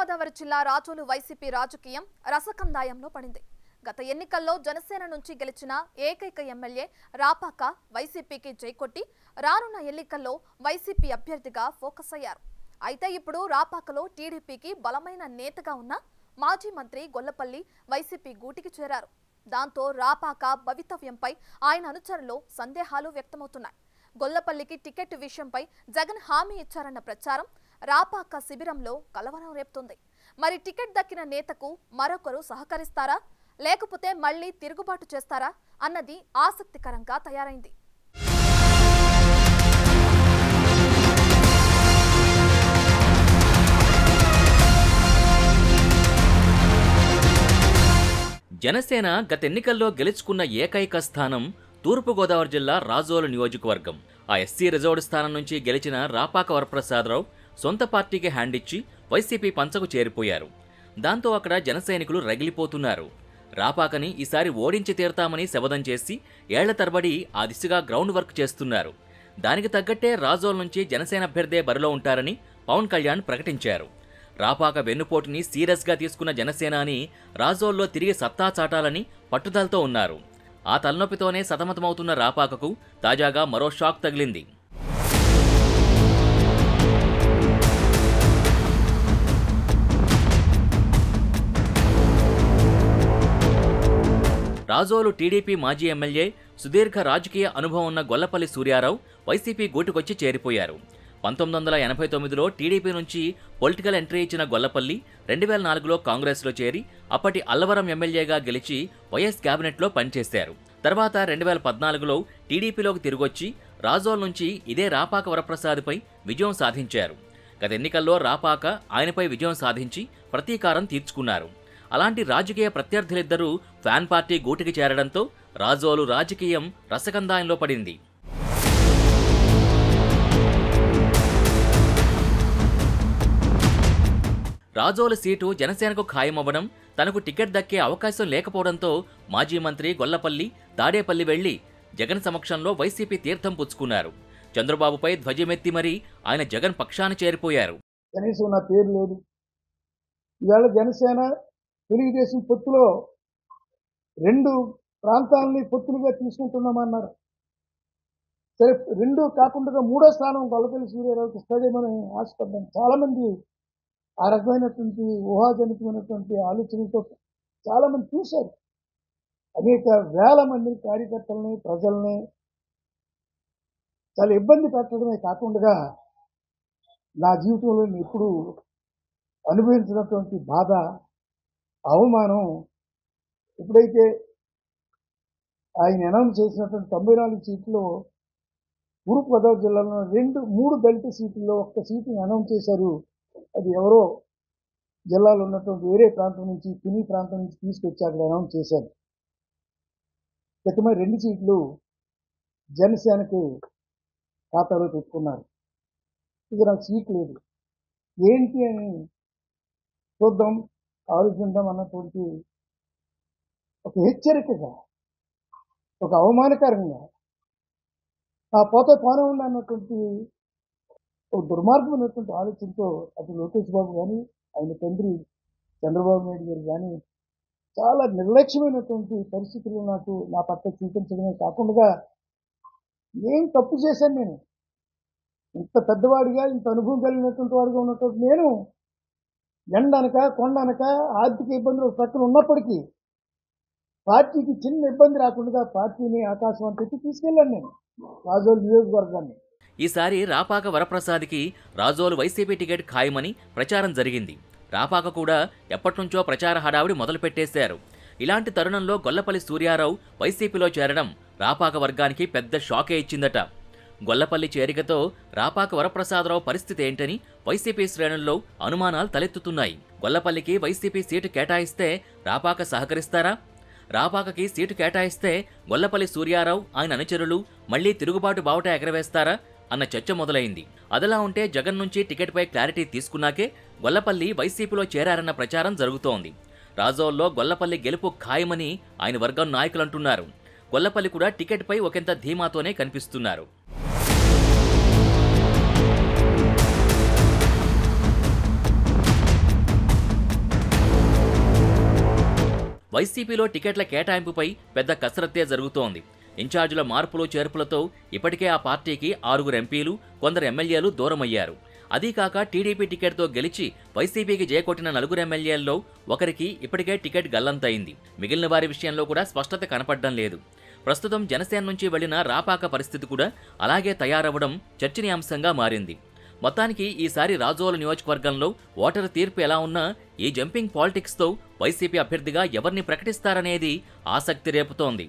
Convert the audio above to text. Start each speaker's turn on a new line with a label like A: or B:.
A: తూర్పుగోదావరి జిల్లా రాజోలు వైసీపీ రాజకీయం రసకందాయంలో పడింది. గత ఎన్నికల్లో జనసేన నుంచి గెలిచిన ఏకైక ఎమ్మెల్యే రాపాక వైసీపీకి జైకొట్టి రానున్న ఎన్నికల్లో వైసీపీ అభ్యర్థిగా ఫోకస్ అయ్యారు. అయితే ఇప్పుడు రాపాకలో టీడీపీకి బలమైన నేతగా ఉన్న మాజీ మంత్రి గొల్లపల్లి వైసీపీ గూటికి చేరారు. దాంతో రాపాక భవితవ్యంపై ఆయన అనుచరులు సందేహాలు వ్యక్తమవుతున్నాయి. గొల్లపల్లికి టికెట్ విషయంపై జగన్ హామీ ఇచ్చారన్న ప్రచారం రాపాక శిబిరంలో కలవరం రేపుతుంది. మరి టికెట్ దక్కిన నేతకు మరొకరు సహకరిస్తారా, లేకపోతే మళ్లీ తిరుగుబాటు చేస్తారా అన్నది ఆసక్తికరంగా తయారైంది.
B: జనసేన గత ఎన్నికల్లో గెలుచుకున్న ఏకైక స్థానం తూర్పుగోదావరి జిల్లా రాజోలు నియోజకవర్గం. ఆ ఎస్సీ రిజర్వ్డ్ స్థానం నుంచి గెలిచిన రాపాక వరప్రసాదరావు సొంత పార్టీకి హ్యాండ్ ఇచ్చి వైసీపీ పంచకు చేరిపోయారు. దాంతో అక్కడ జనసైనికులు రగిలిపోతున్నారు. రాపాకని ఈసారి ఓడించి తీరతామని శపథం చేసి ఏళ్ల తరబడి ఆ దిశగా గ్రౌండ్ వర్క్ చేస్తున్నారు. దానికి తగ్గట్టే రాజోల్ నుంచి జనసేన అభ్యర్థే బరిలో ఉంటారని పవన్ కళ్యాణ్ ప్రకటించారు. రాపాక వెన్నుపోటుని సీరియస్గా తీసుకున్న జనసేనాని రాజోల్లో తిరిగి సత్తా చాటాలని పట్టుదలతో ఉన్నారు. ఆ తలనొప్పితోనే సతమతమవుతున్న రాపాకకు తాజాగా మరో షాక్ తగిలింది. రాజోలు టీడీపీ మాజీ ఎమ్మెల్యే సుదీర్ఘ రాజకీయ అనుభవం ఉన్న గొల్లపల్లి సూర్యారావు వైసీపీ గూటికొచ్చి చేరిపోయారు. 1989లో టీడీపీ నుంచి పొలిటికల్ ఎంట్రీ ఇచ్చిన గొల్లపల్లి 2004లో కాంగ్రెస్లో చేరి అప్పటి అల్లవరం ఎమ్మెల్యేగా గెలిచి వైఎస్ క్యాబినెట్లో పనిచేశారు. తర్వాత 2014లో టీడీపీలోకి తిరిగొచ్చి రాజోల్ నుంచి ఇదే రాపాక వరప్రసాద్పై విజయం సాధించారు. గత ఎన్నికల్లో రాపాక ఆయనపై విజయం సాధించి ప్రతీకారం తీర్చుకున్నారు. అలాంటి రాజకీయ ప్రత్యర్థులిద్దరూ ఫ్యాన్ పార్టీ గూటికి చేరడంతో రాజోలు రాజకీయం రసకందాయంలో పడింది. రాజోలు సీటు జనసేనకు ఖాయమవ్వడం, తనకు టికెట్ దక్కే అవకాశం లేకపోవడంతో మాజీ మంత్రి గొల్లపల్లి తాడేపల్లి వెళ్లి జగన్ సమక్షంలో వైసీపీ తీర్థం పుచ్చుకున్నారు. చంద్రబాబుపై ధ్వజమెత్తి మరీ ఆయన జగన్ పక్షాన చేరిపోయారు.
C: కనీసం నా పేరు లేదు. ఇవాళ జనసేన తెలుగుదేశం పొత్తులో 2 ప్రాంతాలని పొత్తులుగా తీసుకుంటున్నామన్నారు. సరే, 2 కాకుండా 3వ స్థానం గొల్లపల్లి సూర్యారావుకి ఇస్తాదేమని ఆశపడ్డాను. చాలామంది ఆ రకమైనటువంటి ఊహాజనితమైనటువంటి ఆలోచనలతో చాలామంది చూశారు. అనేక వేల మంది కార్యకర్తలని, ప్రజల్ని చాలా ఇబ్బంది పెట్టడమే కాకుండా నా జీవితంలో ఎప్పుడు అనుభవించినటువంటి బాధ, అవమానం ఎప్పుడైతే ఆయన అనౌన్స్ చేసినటువంటి 94 సీట్లు తూర్పుగోదావరి జిల్లాలో 3 దళిత సీట్లలో 1 సీటుని అనౌన్స్ చేశారు. అది ఎవరో జిల్లాలో ఉన్నటువంటి వేరే ప్రాంతం నుంచి, తుని ప్రాంతం నుంచి తీసుకొచ్చి అక్కడ అనౌన్స్ చేశారు. క్రితమే 2 సీట్లు జనసేనకి ఖాతాలో పెట్టుకున్నారు. ఇది నాకు సీట్ లేదు, ఏంటి అని చూద్దాం, ఆలోచిద్దాం అన్నటువంటి ఒక హెచ్చరికగా, ఒక అవమానకరంగా ఆ పోతే పోనే ఉంది అన్నటువంటి ఒక దుర్మార్గమైనటువంటి ఆలోచనతో అటు లోకేష్ బాబు కానీ, ఆయన తండ్రి చంద్రబాబు నాయుడు గారు కానీ చాలా నిర్లక్ష్యమైనటువంటి పరిస్థితులు నా పట్ల చూపించడమే కాకుండా, ఏం తప్పు చేశాను నేను? ఇంత పెద్దవాడిగా, ఇంత అనుభవం కలిగినటువంటి వాడిగా ఉన్నటువంటి నేను ఎండనక కొండనక ఆర్థిక ఇబ్బందులు పక్కన ఉన్నప్పటికీ పార్టీకి చిన్న ఇబ్బంది రాకుండా పార్టీని ఆకాశం అంతటి తీసుకెళ్ళాను నేను రాజోలు నియోజకవర్గాన్ని.
B: ఈసారి రాపాక వరప్రసాద్కి రాజోలు వైసీపీ టికెట్ ఖాయమని ప్రచారం జరిగింది. రాపాక కూడా ఎప్పటినుంచో ప్రచార హడావిడి మొదలుపెట్టేశారు. ఇలాంటి తరుణంలో గొల్లపల్లి సూర్యారావు వైసీపీలో చేరడం రాపాక వర్గానికి పెద్ద షాకే ఇచ్చిందట. గొల్లపల్లి చేరికతో రాపాక వరప్రసాదరావు పరిస్థితి ఏంటని వైసీపీ శ్రేణుల్లో అనుమానాలు తలెత్తుతున్నాయి. గొల్లపల్లికి వైసీపీ సీటు కేటాయిస్తే రాపాక సహకరిస్తారా? రాపాకకి సీటు కేటాయిస్తే గొల్లపల్లి సూర్యారావు, ఆయన అనుచరులు మళ్లీ తిరుగుబాటు బావుట ఎగరవేస్తారా అన్న చర్చ మొదలైంది. అదలా ఉంటే జగన్ నుంచి టికెట్పై క్లారిటీ తీసుకున్నాకే గొల్లపల్లి వైసీపీలో చేరారన్న ప్రచారం జరుగుతోంది. రాజోల్లో గొల్లపల్లి గెలుపు ఖాయమని ఆయన వర్గం నాయకులంటున్నారు. గొల్లపల్లి కూడా టికెట్పై ఒకంత ధీమాతోనే కనిపిస్తున్నారు. వైసీపీలో టికెట్ల కేటాయింపుపై పెద్ద కసరత్తే జరుగుతోంది. ఇన్ఛార్జీల మార్పులు చేర్పులతో ఇప్పటికే ఆ పార్టీకి 6 ఎంపీలు, కొందరు ఎమ్మెల్యేలు దూరమయ్యారు. అదీకాక టీడీపీ టికెట్తో గెలిచి వైసీపీకి జయకొట్టిన 4 ఎమ్మెల్యేల్లో ఒకరికి ఇప్పటికే టికెట్ గల్లంతైంది. మిగిలిన వారి విషయంలో కూడా స్పష్టత కనపడడం లేదు. ప్రస్తుతం జనసేన నుంచి వెళ్లిన రాపాక పరిస్థితి కూడా అలాగే తయారవ్వడం చర్చనీయాంశంగా మారింది. మొత్తానికి ఈసారి రాజోలు నియోజకవర్గంలో ఓటరు తీర్పు ఎలా ఉన్నా ఈ జంపింగ్ పాలిటిక్స్తో వైసీపీ అభ్యర్థిగా ఎవరిని ప్రకటిస్తారనేది ఆసక్తి రేపుతోంది.